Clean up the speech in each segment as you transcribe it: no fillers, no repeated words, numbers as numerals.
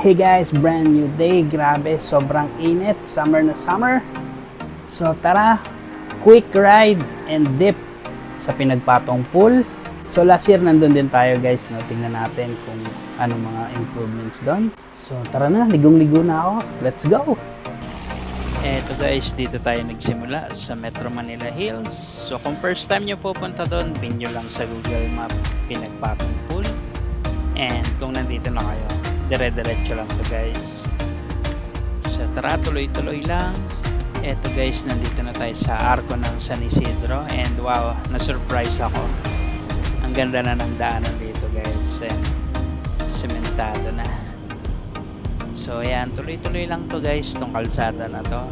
Hey guys, brand new day. Grabe, sobrang init. Summer na summer. So tara, quick ride and dip sa Pinagpatong Pool. So last year nandun din tayo guys, no? Tingnan natin kung anong mga improvements doon. So tara na, ligong-ligo na ako. Let's go! Eto guys, dito tayo nagsimula sa Metro Manila Hills. So kung first time nyo pupunta doon, pin nyo lang sa Google Map Pinagpatong Pool. And kung nandito na kayo, dire-diretso lang to guys. So tara, tuloy-tuloy lang. Eto guys, nandito na tayo sa arko ng San Isidro. And wow, na-surprise ako. Ang ganda na ng daanan dito guys. And sementado na. So ayan, tuloy-tuloy lang to guys, tong kalsada na to.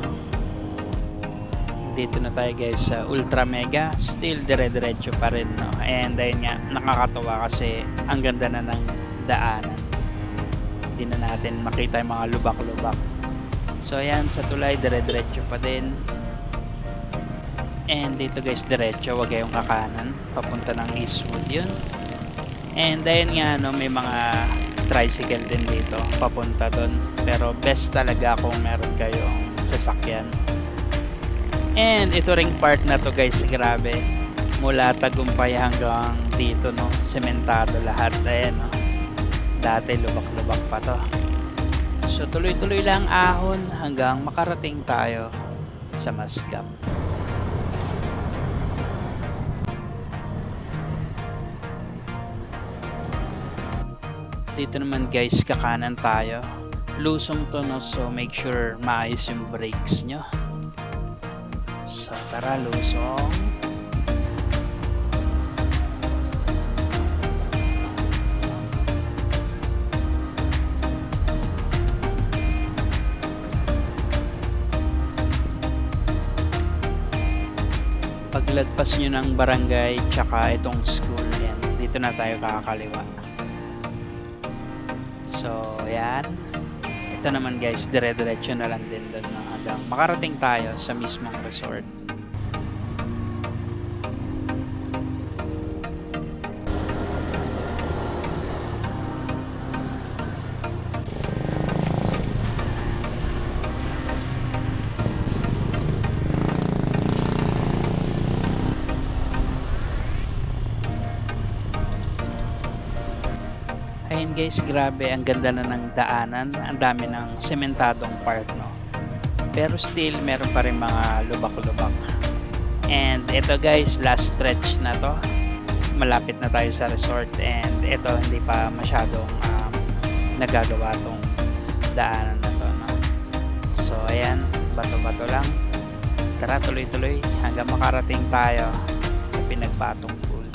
Dito na tayo guys sa Ultra Mega. Still dire-diretso pa rin, no? And ayun nga, nakakatuwa kasi ang ganda na ng daanan. Hindi na natin makita yung mga lubak-lubak. So ayan, sa tulay dire-diretso pa din. And dito guys, diretso, wag kayong kakanan, papunta ng Eastwood yun. And ayun nga, no, may mga tricycle din dito papunta doon, pero best talaga kung meron kayong sasakyan. And ito ring part na to guys, grabe, mula Tagumpay hanggang dito, no, sementado lahat. Ayan, no, dati lubak-lubak pa to. So tuloy-tuloy lang ahon hanggang makarating tayo sa Mascap. Dito naman guys, kakanan tayo. Lusong to, no, so make sure maayos yung brakes nyo. So tara, lusong. Paglagpas nyo ng barangay tsaka itong school yan, dito na tayo kakaliwa. So yan, ito naman guys, dire-diretso na lang din doon, no, hanggang makarating tayo sa mismong resort. Ayun guys, grabe, ang ganda na ng daanan, ang dami ng sementadong part, no? Pero still, meron pa rin mga lubak-lubak. And ito guys, last stretch na to. Malapit na tayo sa resort, and ito hindi pa masyadong nagagawa tong daanan na to, no? So ayan, bato-bato lang. Tara, tuloy-tuloy hanggang makarating tayo sa Pinagpatong Pool.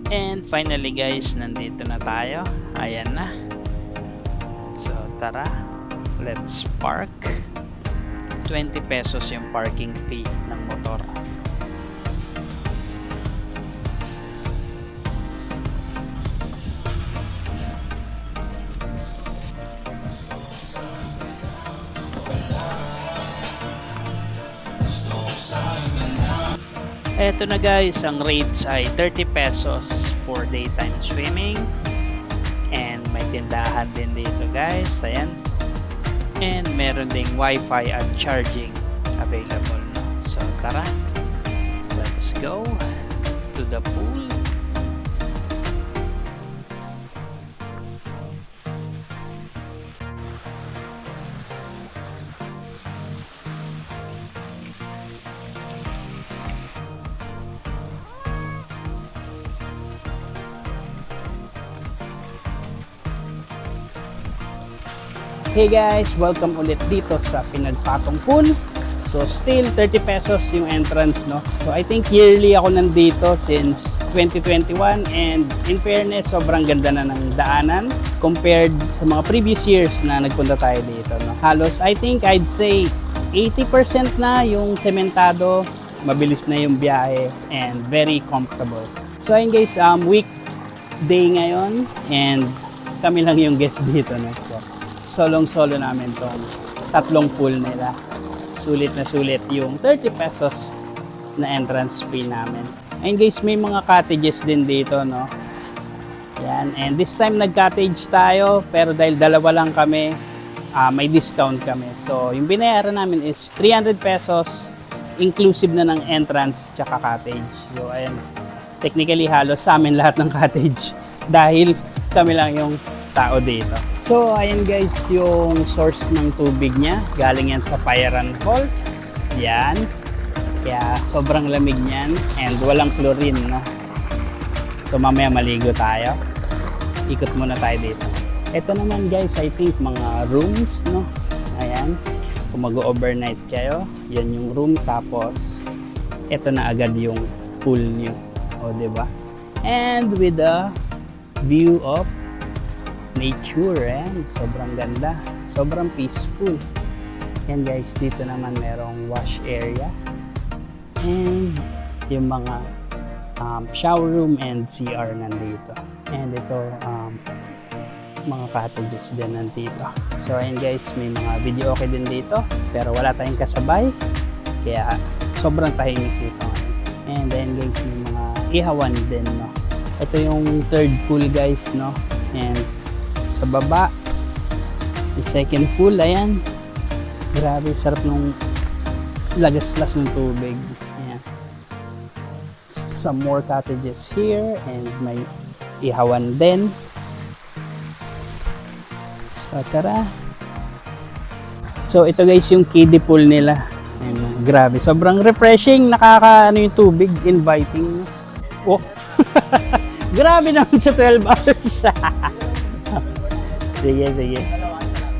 And finally guys, nandito na tayo. Ayan na. So tara, let's park. 20 pesos yung parking fee ng motor. Eto na guys, ang rates ay 30 pesos for daytime swimming. And may tindahan din dito guys, ayan. And meron ding wifi at charging available, no? So tara, let's go to the pool. Hey guys, welcome ulit dito sa Pinagpatong Pool. So still 30 pesos yung entrance, no? So I think yearly ako nandito since 2021, and in fairness, sobrang ganda na ng daanan compared sa mga previous years na nagpunta tayo dito, no? Halos I think I'd say 80% na yung sementado, mabilis na yung biyahe, and very comfortable. So ayun guys, weekday ngayon, and kami lang yung guest dito, no? So solong-solo namin tong tatlong pool nila. Sulit na sulit yung 30 pesos na entrance fee namin. And guys, may mga cottages din dito, no? Yan. And this time nag-cottage tayo, pero dahil dalawa lang kami, may discount kami. So, yung binayaran namin is 300 pesos, inclusive na ng entrance tsaka cottage. So, ayan. Technically, halos sa amin lahat ng cottage dahil kami lang yung tao dito. So, ayan guys, yung source ng tubig niya. Galing yan sa Payaran Falls. Yan. Kaya, sobrang lamig niyan and walang chlorine, no? So, mamaya maligo tayo. Ikot muna tayo dito. Ito naman guys, I think mga rooms, no? Ayan. Kung mag-overnight kayo, yan yung room. Tapos, ito na agad yung pool nyo. O, diba? And with the view of nature, ayan. Sobrang ganda. Sobrang peaceful. Yan guys, dito naman merong wash area. And yung mga shower room and CR nandito. And ito, mga cottages din nandito. So ayun guys, may mga video okay din dito, pero wala tayong kasabay, kaya sobrang tahimik dito ngayon. And then guys, may mga ihawan din, no? Ito yung third pool guys, no? And sa baba, yung second pool, ayan. Grabe, sarap nung lagaslas ng tubig. Ayan. Some more cottages here, and may ihawan din. So, tara. So, ito guys yung kiddie pool nila. Ayun, grabe. Sobrang refreshing. Nakaka-ano yung tubig. Inviting. Oh. Grabe naman sa 12 hours. Sige, sige.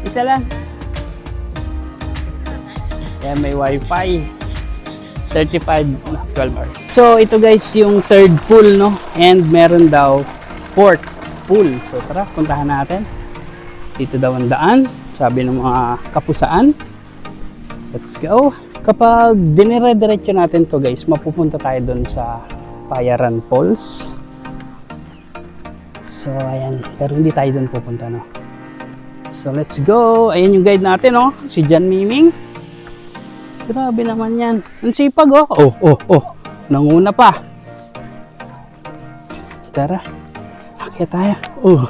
Isa lang. Kaya may wifi. 35, 12 hours. So, ito guys yung third pool, no? And meron daw fourth pool. So, tara. Puntahan natin. Dito daw ang daan, sabi ng mga kapusaan. Let's go. Kapag dinire-diretso natin to guys, mapupunta tayo doon sa Payaran Falls. So ayan, pero hindi tayo doon pupunta, no. So let's go. Ayan yung guide natin, no, si Jan Miming. Grabe naman yan. Ang sipag, oh. Oh. Nanguna pa. Tara. Akyat tayo. Oh.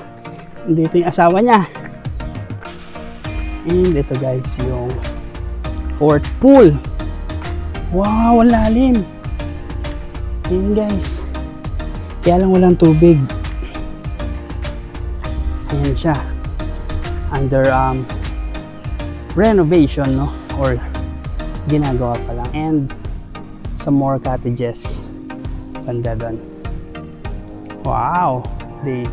Dito yung asawa niya. And ito guys yung fourth pool. Wow, ang lalim. Ayan guys. Kaya lang walang tubig. Ayan siya. Under renovation, no? Or ginagawa pa lang. And some more cottages. Banda doon. Wow. They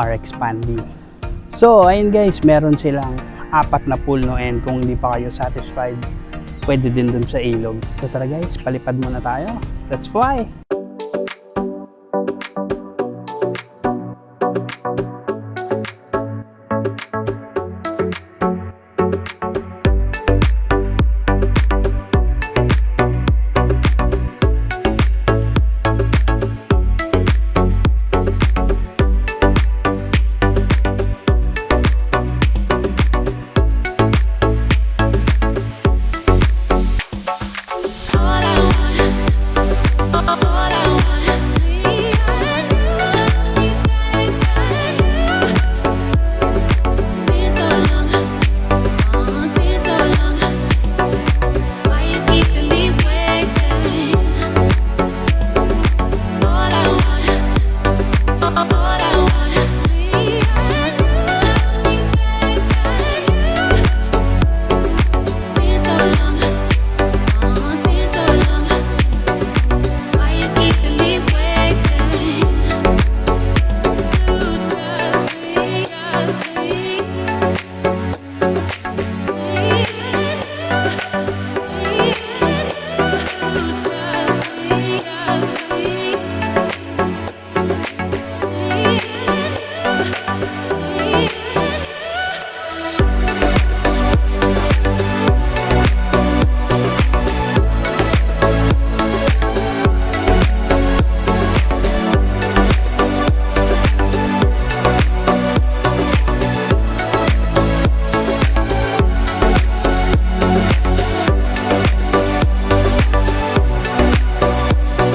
are expanding. So, ayun guys, meron silang 4 na pool, no? And kung hindi pa kayo satisfied, pwede din dun sa ilog. So tara guys, palipad muna tayo. Let's fly!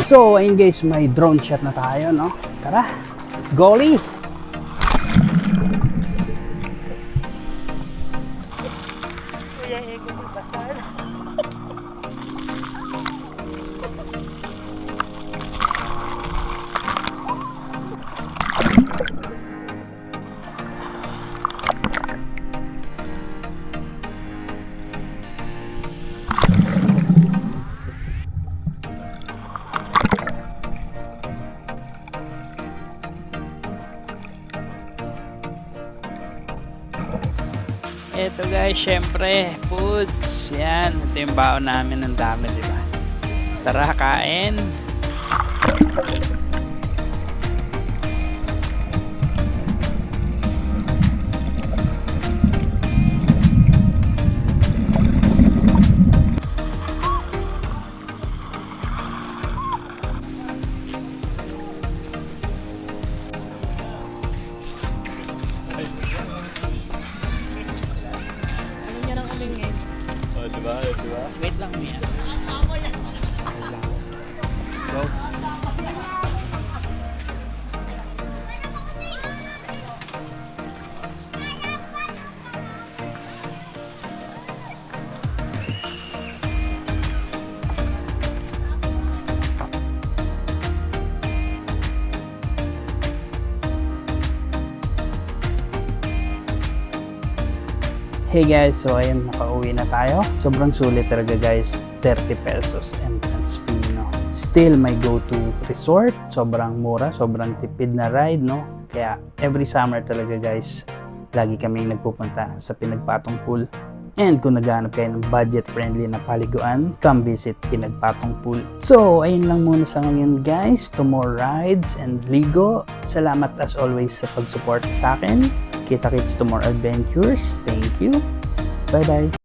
So, ayun guys, may drone shot na tayo, no? Tara, Goalie! Kuya Ego ni Basal. Ito guys, syempre, foods. Yan, ito yung baon namin ng dami, di ba? Tara, kain. Ano niya nang uming eh? Oh, diba? Diba? Wait lang, Mia. Go. Hey guys, so ayun, nakauwi na tayo. Sobrang sulit talaga guys, 30 pesos entrance fee, no? Still my go-to resort, sobrang mura, sobrang tipid na ride, no? Kaya every summer talaga guys, lagi kaming nagpupunta sa Pinagpatong Pool. And kung naghahanap kayo ng budget-friendly na paliguan, come visit Pinagpatong Pool. So, ayun lang muna sa ngayon guys. To more rides and ligo. Salamat as always sa pag-support sa akin. Kita-kits to more adventures. Thank you. Bye-bye.